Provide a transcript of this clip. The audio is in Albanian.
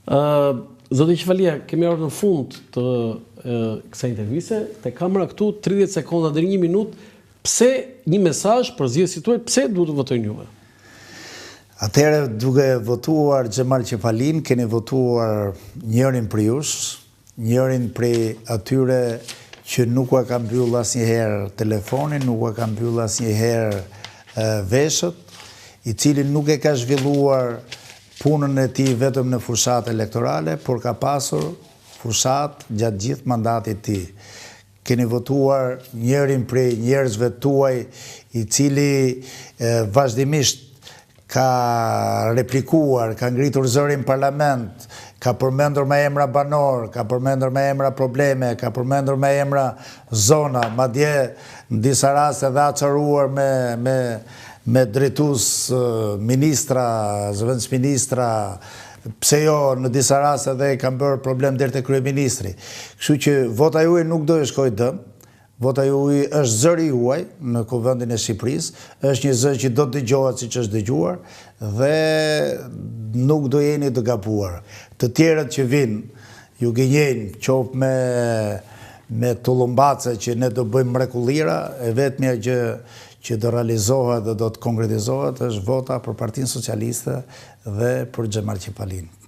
Zoti Qefalia, kemi ardhur në fund të kësaj interviste. Te kamera këtu 30 sekonda deri 1 minutë. Pse një mesazh për zgjedhësit tuaj, pse duhet të votojnë juve? Atëherë, duke votuar Xhemal Qefalin, keni votuar njërin për jush, njërin prej atyre që nuk ka mbyll asnjëherë telefonin, nuk ka mbyll asnjëherë veshët, i cili nuk e ka zhvilluar punën e tij vetëm në fushat elektorale, por ka pasur fushat gjatë gjithë mandatit të tij. Keni votuar njërin prej njerëzve tuaj i cili vazhdimisht ka replikuar, ka ngritur zërin parlament, ka përmendur me emra banor, ka përmendur me emra probleme, ka përmendur me emra zona, madje në disa raste dhe açaruar me drejtues ministra, zëvendës ministra, pse jo në disa raste dhe kanë bërë problem deri te kryeministri. Kështu që vota juaj nuk do të shkojë dëm. Vota juaj është zëri juaj në Kuvendin e Shqipërisë, është një zë që do të dëgjohet siç është dëgjuar dhe nuk do jeni të gabuar. Të tjerët që vinë ju gënjejnë qoftë me tullumbace që ne do bëjmë mrekullira, e vetmja gjë që do realizohet dhe do të konkretizohet është vota për Partinë Socialiste dhe për Xhemal Qefalin.